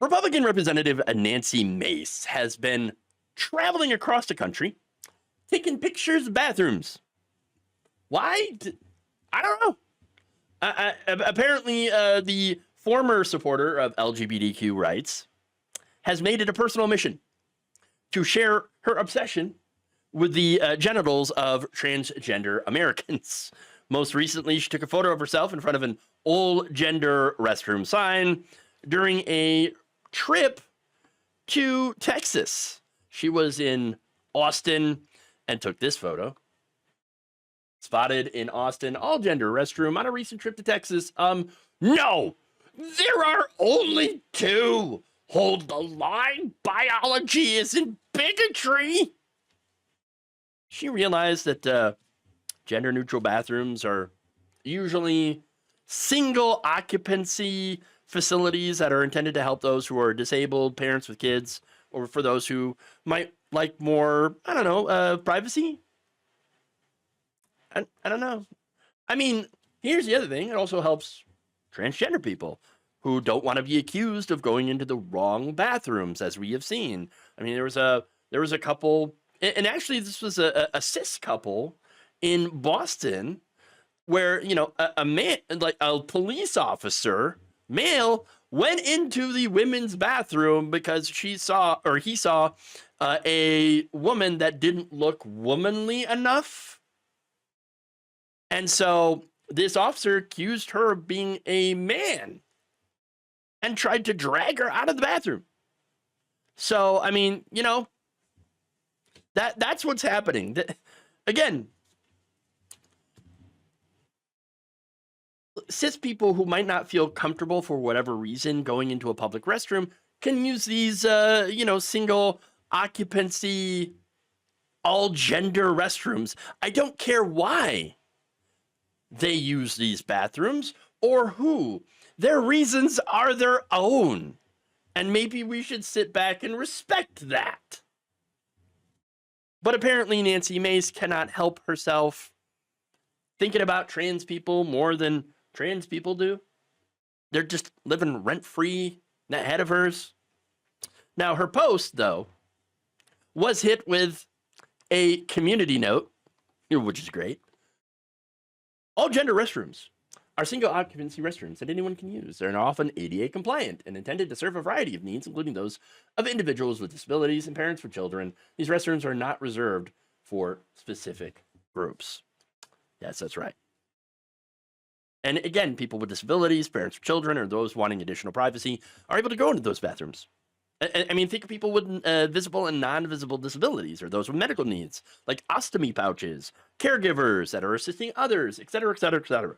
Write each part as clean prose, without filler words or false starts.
Republican Representative Nancy Mace has been traveling across the country, taking pictures of bathrooms. Why? I don't know. Apparently, the former supporter of LGBTQ rights has made it a personal mission to share her obsession with the genitals of transgender Americans. Most recently, she took a photo of herself in front of an all-gender restroom sign during a trip to Texas. She was in Austin and took this photo. Spotted in Austin, all-gender restroom on a recent trip to Texas. No! There are only two! Hold the line! Biology isn't bigotry! She realized that gender-neutral bathrooms are usually single occupancy facilities that are intended to help those who are disabled, parents with kids, or for those who might like more, I don't know, privacy. I don't know. I mean, here's the other thing. It also helps transgender people who don't want to be accused of going into the wrong bathrooms, as we have seen. I mean, there was a couple, and actually this was a cis couple in Boston where, you know, a man, like a police officer, male, went into the women's bathroom because he saw a woman that didn't look womanly enough. And so this officer accused her of being a man and tried to drag her out of the bathroom. So, I mean, you know, that's what's happening. Again, cis people who might not feel comfortable for whatever reason going into a public restroom can use these, single occupancy, all gender restrooms. I don't care why they use these bathrooms or who. Their reasons are their own. And maybe we should sit back and respect that. But apparently Nancy Mace cannot help herself thinking about trans people more than trans people do. They're just living rent-free in that head of hers. Now, her post, though, was hit with a community note, which is great. All gender restrooms are single occupancy restrooms that anyone can use. They're often ADA compliant and intended to serve a variety of needs, including those of individuals with disabilities and parents with children. These restrooms are not reserved for specific groups. Yes, that's right. And again, people with disabilities, parents with children, or those wanting additional privacy are able to go into those bathrooms. I mean, think of people with visible and non-visible disabilities, or those with medical needs, like ostomy pouches, caregivers that are assisting others, et cetera, et cetera, et cetera.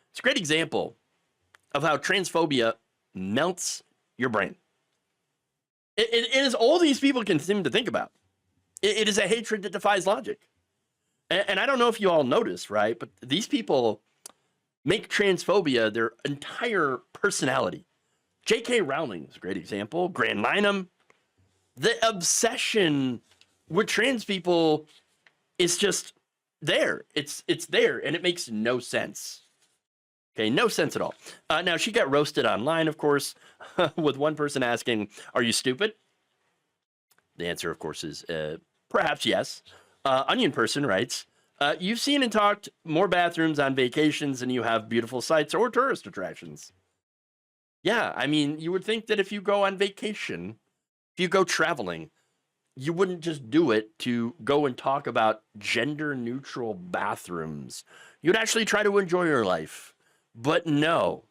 It's a great example of how transphobia melts your brain. It is all these people can seem to think about. It is a hatred that defies logic. And I don't know if you all notice, right? But these people make transphobia their entire personality. J.K. Rowling is a great example. Grand Linum. The obsession with trans people is just there. It's there, and it makes no sense. Okay, no sense at all. Now, she got roasted online, of course, with one person asking, "Are you stupid?" The answer, of course, is perhaps yes. Onion person writes, "You've seen and talked more bathrooms on vacations than you have beautiful sites or tourist attractions." Yeah, I mean, you would think that if you go on vacation, if you go traveling, you wouldn't just do it to go and talk about gender-neutral bathrooms. You'd actually try to enjoy your life. But no,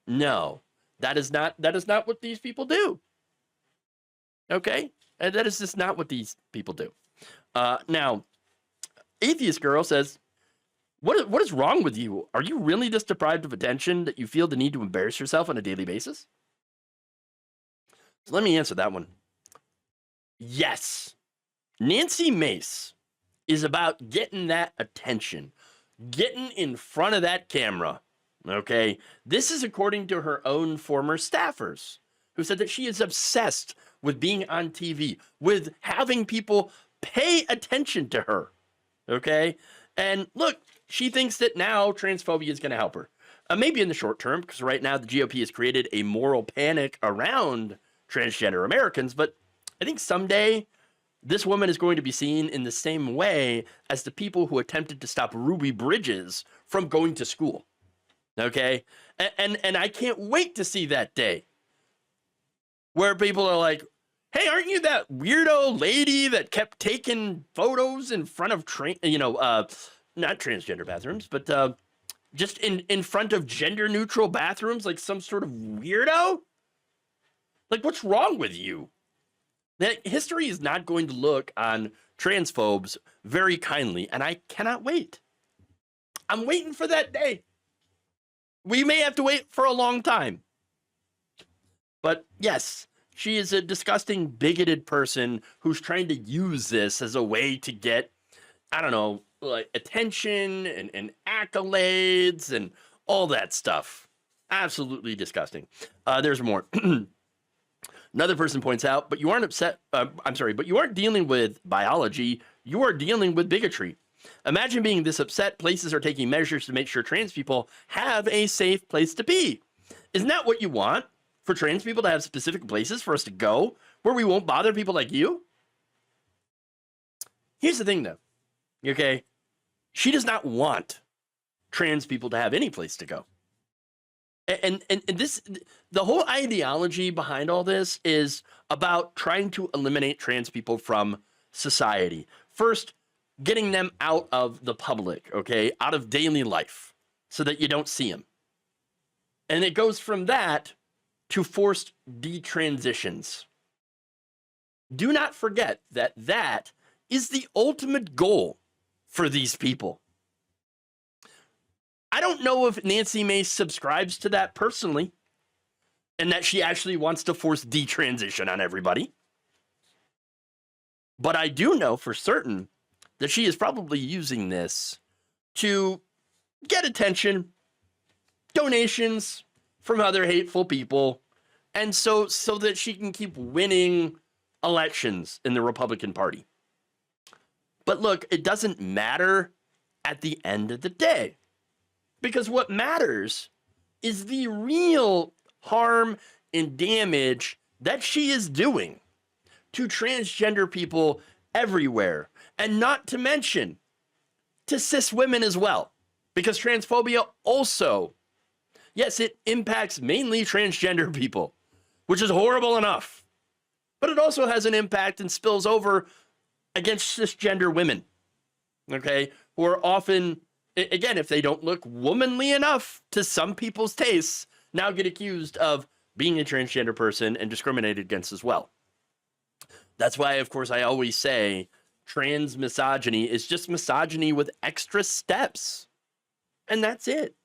that is not what these people do. Okay? And that is just not what these people do. Now, Atheist Girl says, What is wrong with you? Are you really this deprived of attention that you feel the need to embarrass yourself on a daily basis? So let me answer that one. Yes. Nancy Mace is about getting that attention, getting in front of that camera. Okay? This is according to her own former staffers, who said that she is obsessed with being on TV, with having people pay attention to her. Okay? And look, she thinks that now transphobia is going to help her. Maybe in the short term, because right now the GOP has created a moral panic around transgender Americans, but I think someday this woman is going to be seen in the same way as the people who attempted to stop Ruby Bridges from going to school. Okay? And I can't wait to see that day where people are like, hey, aren't you that weirdo lady that kept taking photos in front of not transgender bathrooms, but just in front of gender neutral bathrooms, like some sort of weirdo? Like, what's wrong with you? That history is not going to look on transphobes very kindly, and I cannot wait. I'm waiting for that day. We may have to wait for a long time. But yes, she is a disgusting, bigoted person who's trying to use this as a way to get, I don't know, like attention and accolades and all that stuff. Absolutely disgusting. There's more. Another person points out, but you aren't but you aren't dealing with biology, you are dealing with bigotry. Imagine being this upset, places are taking measures to make sure trans people have a safe place to be. Isn't that what you want? For trans people to have specific places for us to go where we won't bother people like you? Here's the thing though, okay? She does not want trans people to have any place to go. And this, the whole ideology behind all this is about trying to eliminate trans people from society. First, getting them out of the public, okay, out of daily life so that you don't see them. And it goes from that to forced detransitions. Do not forget that that is the ultimate goal for these people. I don't know if Nancy Mace subscribes to that personally and that she actually wants to force detransition on everybody. But I do know for certain that she is probably using this to get attention, donations from other hateful people, and so that she can keep winning elections in the Republican Party. But look, it doesn't matter at the end of the day. Because what matters is the real harm and damage that she is doing to transgender people everywhere. And not to mention to cis women as well. Because transphobia also, yes, it impacts mainly transgender people, which is horrible enough. But it also has an impact and spills over against cisgender women, okay, who are often, again, if they don't look womanly enough to some people's tastes, now get accused of being a transgender person and discriminated against as well. That's why, of course, I always say trans misogyny is just misogyny with extra steps. And that's it.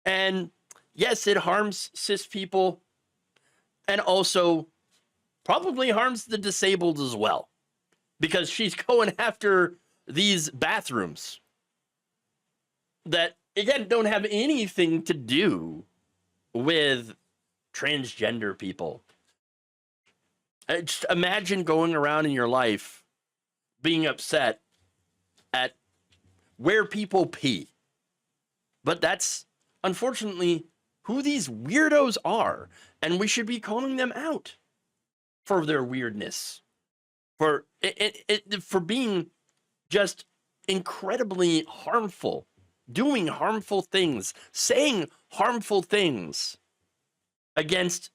And yes, it harms cis people and also probably harms the disabled as well. Because she's going after these bathrooms that, again, don't have anything to do with transgender people. Just imagine going around in your life being upset at where people pee. But that's, unfortunately, who these weirdos are. And we should be calling them out for their weirdness. For being just incredibly harmful, doing harmful things, saying harmful things against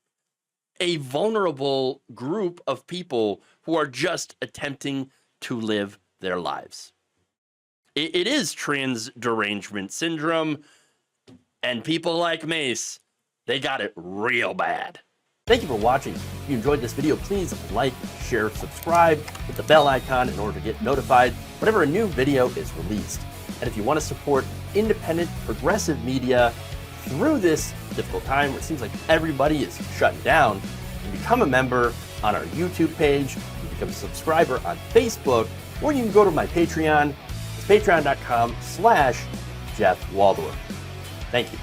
a vulnerable group of people who are just attempting to live their lives. It is trans derangement syndrome, and people like Mace, they got it real bad. Thank you for watching. If you enjoyed this video, please like, share, subscribe, hit the bell icon in order to get notified whenever a new video is released. And if you want to support independent, progressive media through this difficult time where it seems like everybody is shutting down, you can become a member on our YouTube page, you can become a subscriber on Facebook, or you can go to my Patreon. It's patreon.com/Jeff Waldorf. Thank you.